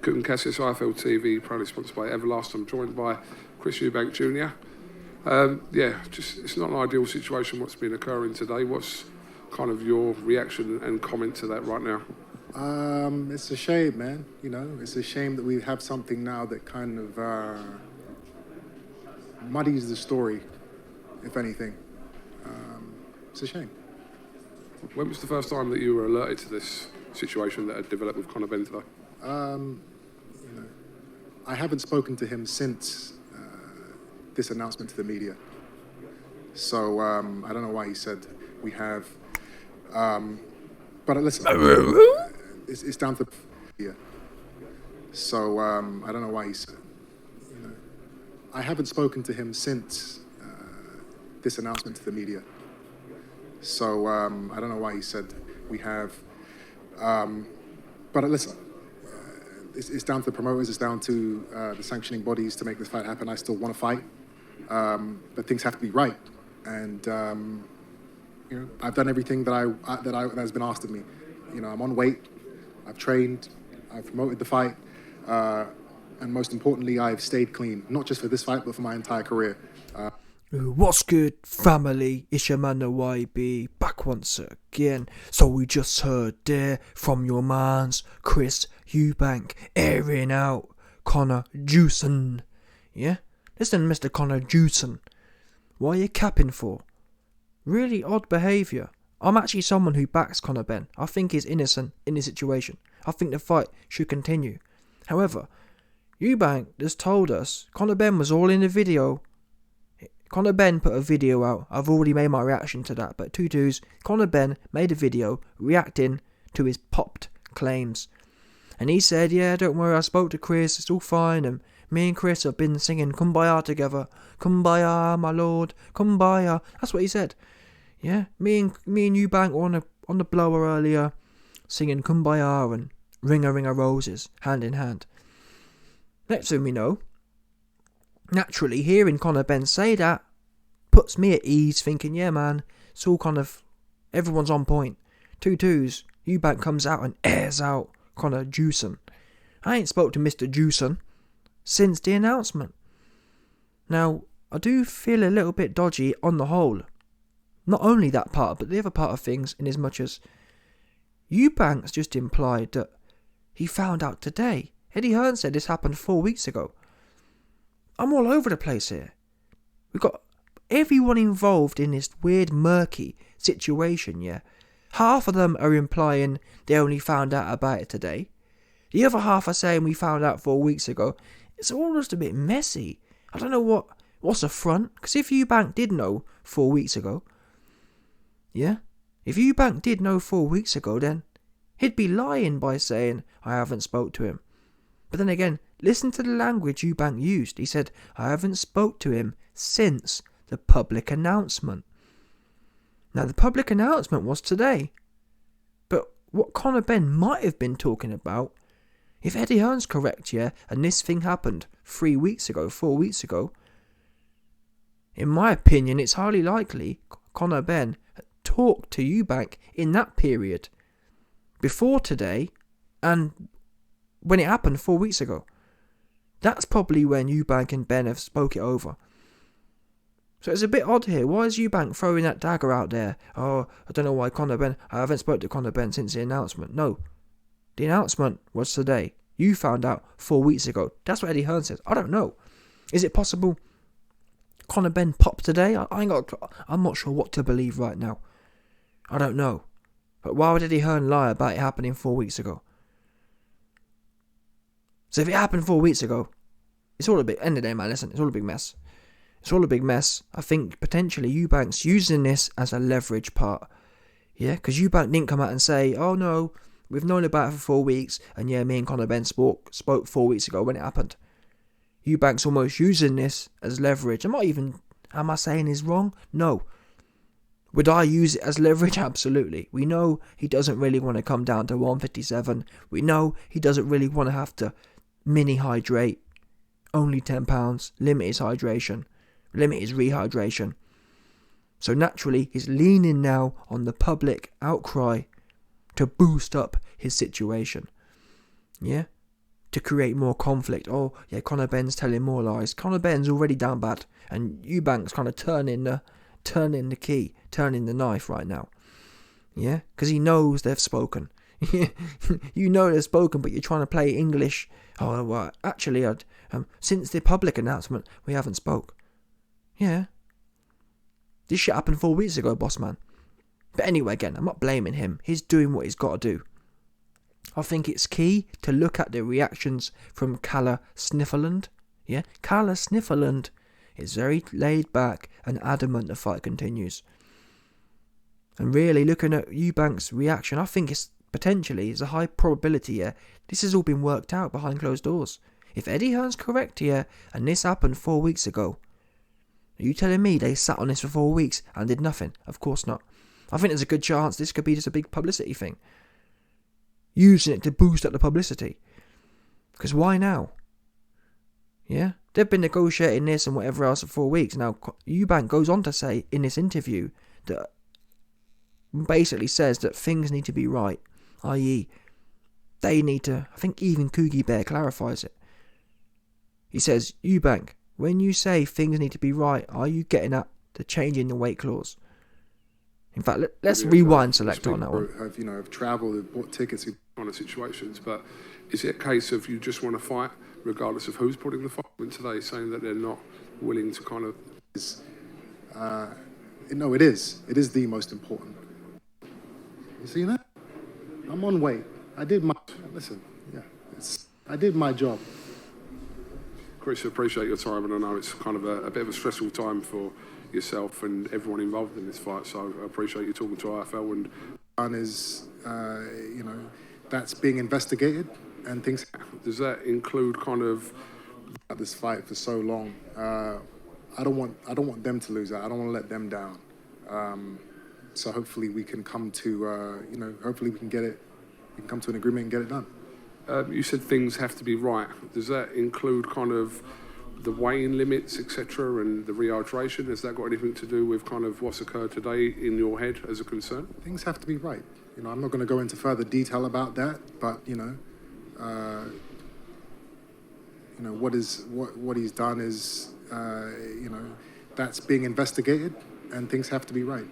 Good Cassius, IFL TV, proudly sponsored by Everlast. I'm joined by Chris Eubank Jr. It's not an ideal situation what's been occurring today. What's kind of your reaction and comment to that right now? It's a shame, man. You know, it's a shame that we have something now that kind of muddies the story, if anything. It's a shame. When was the first time that you were alerted to this situation that had developed with Conor Benn today? I haven't spoken to him since this announcement to the media. So I don't know why he said we have. But listen, it's down to the media. So I don't know why he said. I haven't spoken to him since this announcement to the media. So I don't know why he said we have. But listen, it's down to the promoters, it's down to the sanctioning bodies to make this fight happen. I still want to fight, but things have to be right. And I've done everything that has been asked of me. You know, I'm on weight, I've trained, I've promoted the fight, and most importantly, I've stayed clean, not just for this fight, but for my entire career. What's good, family? It's your man, the YB, back once again. So we just heard there from your mans, Chris Eubank, airing out Conor Juicin. Yeah? Listen, Mr. Conor Juicin, what are you capping for? Really odd behaviour. I'm actually someone who backs Conor Benn. I think he's innocent in this situation. I think the fight should continue. However, Eubank just told us Conor Benn was all in the video. Conor Benn put a video out. I've already made my reaction to that. But Conor Benn made a video reacting to his popped claims. And he said, yeah, don't worry, I spoke to Chris, it's all fine. And me and Chris have been singing Kumbaya together. Kumbaya, my lord, Kumbaya. That's what he said. Yeah, me and Eubank were on the blower earlier, singing Kumbaya and Ring a Ring of Roses, hand in hand. Next thing we know, naturally, hearing Conor Benn say that puts me at ease, thinking, yeah, man, it's all kind of, everyone's on point. 2-2s, Eubank comes out and airs out Conor Juicin. I ain't spoke to Mr. Juicin since the announcement. Now, I do feel a little bit dodgy on the whole. Not only that part, but the other part of things, in as much as Eubank's just implied that he found out today. Eddie Hearn said this happened 4 weeks ago. I'm all over the place here. We've got everyone involved in this weird, murky situation, yeah? Half of them are implying they only found out about it today. The other half are saying we found out 4 weeks ago. It's all just a bit messy. I don't know what's a front, because if Eubank did know 4 weeks ago, yeah? If Eubank did know 4 weeks ago, then he'd be lying by saying, I haven't spoke to him. But then again, listen to the language Eubank used. He said, I haven't spoke to him since the public announcement. Now, the public announcement was today. But what Conor Benn might have been talking about, if Eddie Hearn's correct, yeah, and this thing happened 3 weeks ago, 4 weeks ago, in my opinion, it's highly likely Conor Benn talked to Eubank in that period, before today, and when it happened 4 weeks ago. That's probably when Eubank and Benn have spoke it over. So it's a bit odd here. Why is Eubank throwing that dagger out there? Oh, I don't know why Conor Benn. I haven't spoke to Conor Benn since the announcement. No. The announcement was today. You found out 4 weeks ago. That's what Eddie Hearn says. I don't know. Is it possible Conor Benn popped today? I'm not sure what to believe right now. I don't know. But why would Eddie Hearn lie about it happening 4 weeks ago? So if it happened 4 weeks ago, it's all a big, end of the day, man, listen, it's all a big mess. It's all a big mess. I think potentially Eubank's using this as a leverage part. Yeah, because Eubank didn't come out and say, oh no, we've known about it for 4 weeks, and yeah, me and Conor Benn spoke 4 weeks ago when it happened. Eubank's almost using this as leverage. Am I saying he's wrong? No. Would I use it as leverage? Absolutely. We know he doesn't really want to come down to 157. We know he doesn't really want to have to mini hydrate. Only £10. Limit his hydration. Limit his rehydration. So naturally, he's leaning now on the public outcry to boost up his situation. Yeah? to create more conflict. Oh, yeah, Conor Benn's telling more lies. Conor Benn's already down bad, and Eubank's kind of turning the key, turning the knife right now. Yeah, because he knows they've spoken. You know they've spoken, but you're trying to play English. Oh, well, actually, since the public announcement, we haven't spoke. Yeah. This shit happened 4 weeks ago, boss man. But anyway, again, I'm not blaming him. He's doing what he's got to do. I think it's key to look at the reactions from Calla Snifferland. Yeah, Calla Snifferland is very laid back and adamant the fight continues. And really, looking at Eubank's reaction, I think it's potentially is a high probability here. This has all been worked out behind closed doors. If Eddie Hearn's correct here, and this happened 4 weeks ago, are you telling me they sat on this for 4 weeks and did nothing? Of course not. I think there's a good chance this could be just a big publicity thing. Using it to boost up the publicity. Because why now? Yeah? They've been negotiating this and whatever else for 4 weeks. Now, Eubank goes on to say in this interview that basically says that things need to be right. I.e., they need to... I think even Coogie Bear clarifies it. He says, Eubank, when you say things need to be right, are you getting at the change in the weight clause? In fact, let's rewind select on that one. Have travelled, have bought tickets. Kind of situations, but is it a case of you just want to fight regardless of who's putting the fight in today, saying that they're not willing to kind of... No, it is. It is the most important. You see that? I'm on weight. I did my... Listen, yeah. I did my job. Chris, I appreciate your time, and I know it's kind of a bit of a stressful time for yourself and everyone involved in this fight, so I appreciate you talking to IFL. And one is, that's being investigated and things. Does that include kind of this fight for so long? I don't want them to lose that. I don't want to let them down. So hopefully we can come to, hopefully we can get it. We can come to an agreement and get it done. You said things have to be right. Does that include kind of the weighing limits, etc., and the rehydration? Has that got anything to do with kind of what's occurred today in your head as a concern? Things have to be right. I'm not going to go into further detail about that, but what he's done is, that's being investigated, and things have to be right.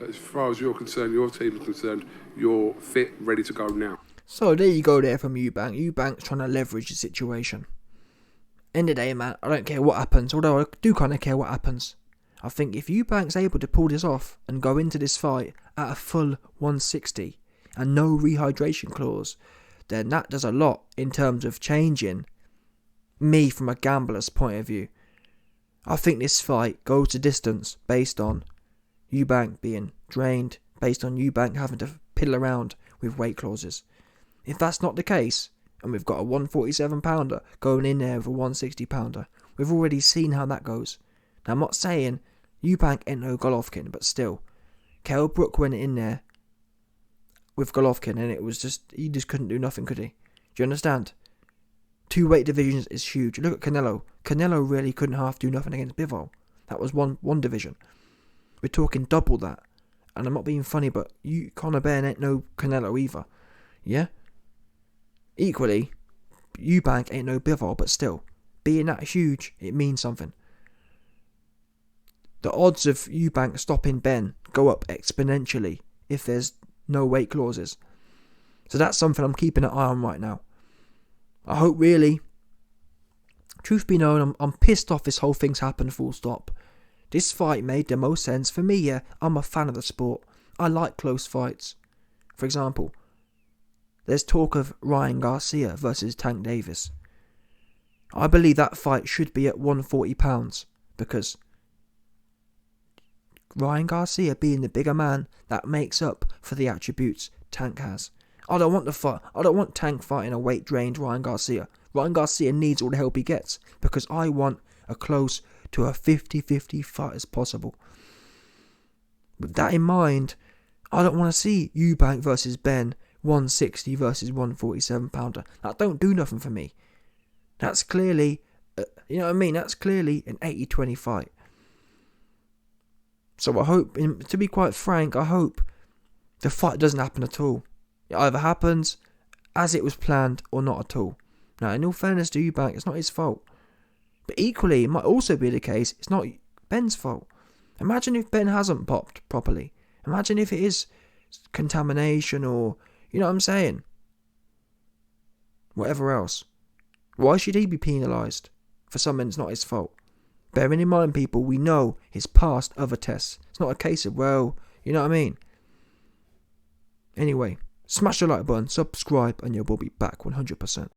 As far as you're concerned, your team is concerned, you're fit, ready to go now. So there you go there from Eubank. Eubank's trying to leverage the situation. End of the day, man, I don't care what happens, although I do kind of care what happens. I think if Eubank's able to pull this off and go into this fight at a full 160 and no rehydration clause, then that does a lot in terms of changing me from a gambler's point of view. I think this fight goes the distance based on Eubank being drained, based on Eubank having to piddle around with weight clauses. If that's not the case, and we've got a 147 pounder going in there with a 160 pounder, we've already seen how that goes. Now I'm not saying Eubank ain't no Golovkin, but still, Kell Brook went in there with Golovkin and it was just, he just couldn't do nothing, could he? Do you understand? 2 weight divisions is huge. Look at Canelo. Canelo really couldn't half do nothing against Bivol. That was one division. We're talking double that. And I'm not being funny, but Conor Benn ain't no Canelo either. Yeah? Equally, Eubank ain't no Bivol, but still, being that huge, it means something. The odds of Eubank stopping Ben go up exponentially if there's no weight clauses. So that's something I'm keeping an eye on right now. I hope really, truth be known, I'm pissed off this whole thing's happened, full stop. This fight made the most sense for me. Yeah, I'm a fan of the sport. I like close fights. For example, there's talk of Ryan Garcia versus Tank Davis. I believe that fight should be at 140 pounds because Ryan Garcia being the bigger man, that makes up for the attributes Tank has. I don't want Tank fighting a weight drained Ryan Garcia. Ryan Garcia needs all the help he gets because I want a close to a 50-50 fight as possible. With that in mind, I don't want to see Eubank versus Ben 160 versus 147 pounder. That don't do nothing for me. That's clearly, that's clearly an 80-20 fight. So I hope, to be quite frank, I hope the fight doesn't happen at all. It either happens as it was planned or not at all. Now, in all fairness to Eubank, it's not his fault. But equally, it might also be the case it's not Ben's fault. Imagine if Ben hasn't popped properly. Imagine if it is contamination or, you know what I'm saying? Whatever else. Why should he be penalised for something that's not his fault? Bearing in mind, people, we know he's passed other tests. It's not a case of, well, you know what I mean? Anyway, smash the like button, subscribe, and you will be back 100%.